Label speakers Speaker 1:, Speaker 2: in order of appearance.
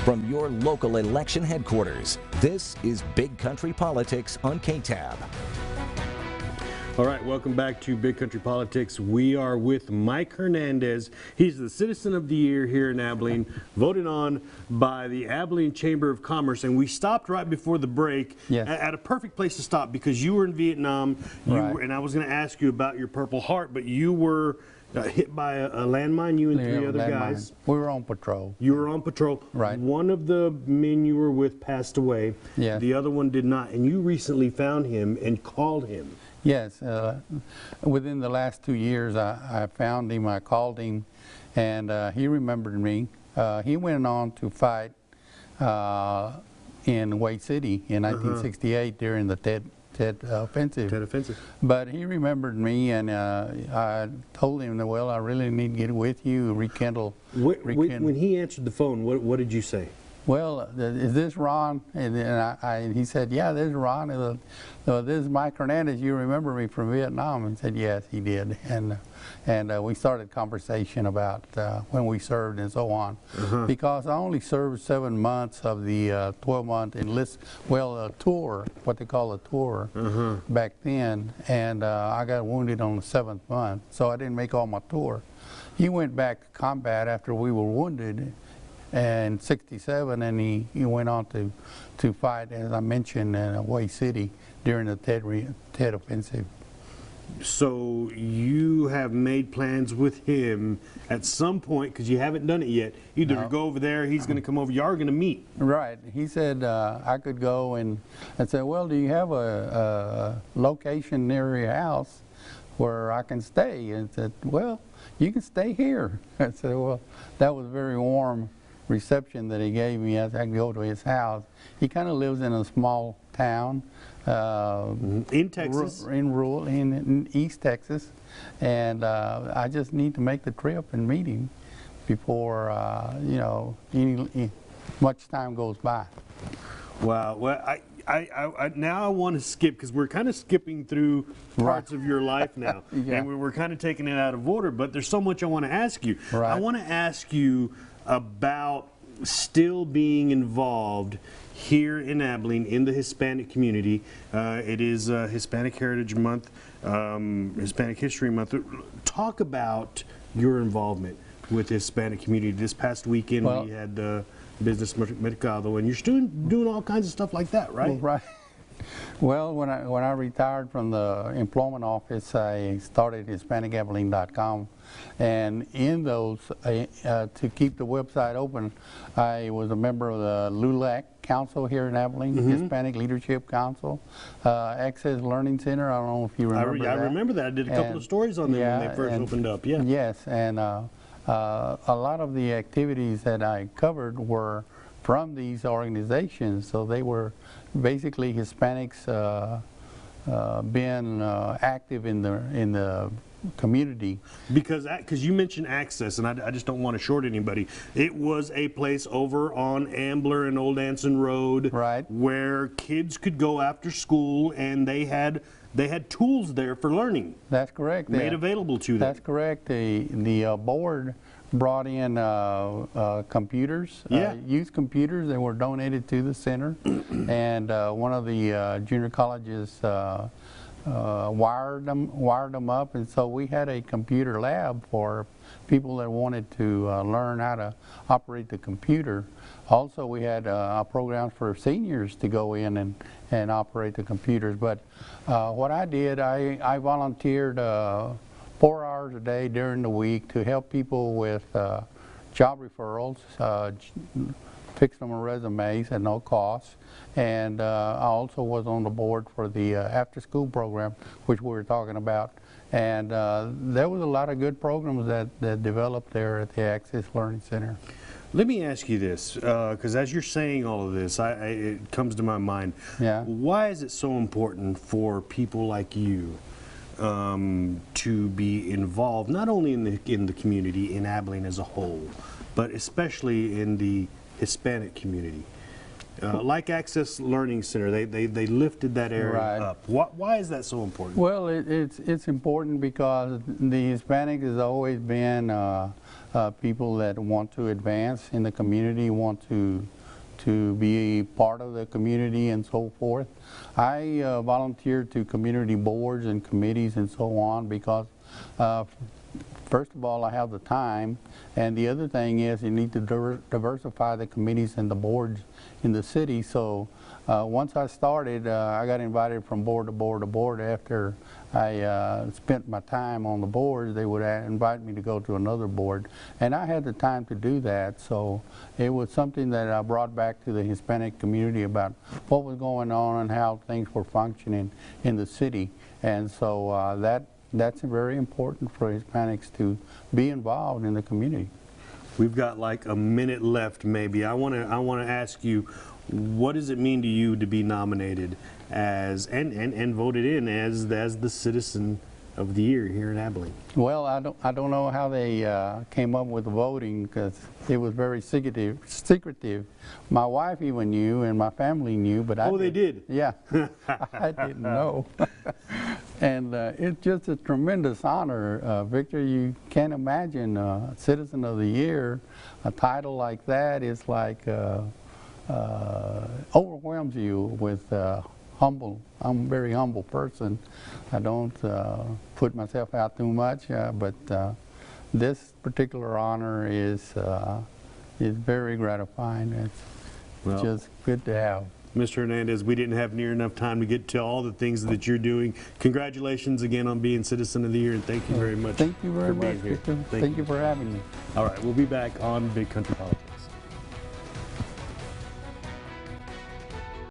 Speaker 1: From your local election headquarters, this is Big Country Politics on KTAB.
Speaker 2: All right, welcome back to Big Country Politics. We are with Mike Hernandez. He's the Citizen of the Year here in Abilene, voted on by the Abilene Chamber of Commerce. And we stopped right before the break at a perfect place to stop because you were in Vietnam, and I was going to ask you about your Purple Heart, but you were hit by a landmine, you and three other guys.
Speaker 3: We were on patrol.
Speaker 2: You were on patrol.
Speaker 3: Right.
Speaker 2: One of the men you were with passed away.
Speaker 3: Yes.
Speaker 2: The other one did not. And you recently found him and called him.
Speaker 3: Yes, within the last 2 years, I found him, I called him, and he remembered me. He went on to fight in Wade City in 1968 during the Tet Offensive. But he remembered me, and I told him that, well, I really need to get with you, rekindle.
Speaker 2: When he answered the phone, what did you say?
Speaker 3: Well, is this Ron? And he said, yeah, this is Ron. This is Mike Hernandez. You remember me from Vietnam? And said, yes, he did. And we started conversation about when we served and so on. Because I only served 7 months of the 12-month enlist, tour, what they call a tour back then. And I got wounded on the 7th month, so I didn't make all my tour. He went back to combat after we were wounded in '67, and he went on to fight, as I mentioned, in Wade City during the Tet Offensive.
Speaker 2: So you have made plans with him at some point, because you haven't done it yet, either to go over there, he's going to come over, you are going to meet.
Speaker 3: Right. He said I could go, and I said, well, do you have a location near your house where I can stay? And said, well, you can stay here. I said, well, that was very warm reception that he gave me as I go to his house. He kind of lives in a small town
Speaker 2: in Texas,
Speaker 3: in East Texas, and I just need to make the trip and meet him before you know, much time goes by.
Speaker 2: Wow. Well, now I want to skip, because we're kind of skipping through parts of your life now, and we're kind of taking it out of order, but there's so much I want to ask you. I want to ask you about still being involved here in Abilene in the Hispanic community. It is Hispanic Heritage Month, Hispanic History Month. Talk about your involvement with the Hispanic community. This past weekend we had the Business Mercado, and you're still doing all kinds of stuff like that, right?
Speaker 3: Well, right. Well, when I retired from the employment office, I started HispanicAbilene.com, and in those, to keep the website open, I was a member of the LULAC Council here in Abilene, Hispanic Leadership Council, Access Learning Center. I don't know if you remember that.
Speaker 2: I remember that. I did a couple of stories on them when they first opened up. Yeah.
Speaker 3: Yes, and a lot of the activities that I covered were from these organizations, so they were basically Hispanics being active in the community.
Speaker 2: Because you mentioned Access, and I just don't want to short anybody. It was a place over on Ambler and Old Anson Road, where kids could go after school, and they had tools there for learning.
Speaker 3: That's correct.
Speaker 2: Made available to them.
Speaker 3: That's correct. The board brought in computers, youth computers that were donated to the center, and one of the junior colleges wired them up, and so we had a computer lab for people that wanted to learn how to operate the computer. Also, we had programs for seniors to go in and operate the computers. But what I did, I volunteered 4 hours a day during the week to help people with job referrals, fix them resumes at no cost. And I also was on the board for the after-school program, which we were talking about. And there was a lot of good programs that developed there at the Access Learning Center.
Speaker 2: Let me ask you this, because as you're saying all of this, it comes to my mind. Why is it so important for people like you to be involved, not only in the community in Abilene as a whole, but especially in the Hispanic community? Like Access Learning Center, they lifted that area up. Why is that so important?
Speaker 3: Well, it's important because the Hispanic has always been people that want to advance in the community, want to to be part of the community and so forth. I volunteer to community boards and committees and so on because first of all, I have the time, and the other thing is you need to diversify the committees and the boards in the city. So once I started, I got invited from board to board to board. After I spent my time on the boards, they would invite me to go to another board, and I had the time to do that. So it was something that I brought back to the Hispanic community about what was going on and how things were functioning in the city. And so that's very important for Hispanics to be involved in the community.
Speaker 2: We've got like a minute left, maybe. I want to ask you, what does it mean to you to be nominated as and voted in as the Citizen of the Year here in Abilene?
Speaker 3: Well, I don't know how they came up with the voting because it was very secretive. My wife even knew and my family knew, but I
Speaker 2: they did?
Speaker 3: Yeah, I didn't know. And it's just a tremendous honor, Victor. You can't imagine Citizen of the Year. A title like that is like overwhelms you with humble. I'm a very humble person. I don't put myself out too much, but this particular honor is very gratifying. It's just good to have.
Speaker 2: Mr. Hernandez, we didn't have near enough time to get to all the things that you're doing. Congratulations again on being Citizen of the Year, and thank you very much.
Speaker 3: Thank you very much, Victor. Thank you for having me.
Speaker 2: All right, we'll be back on Big Country Politics.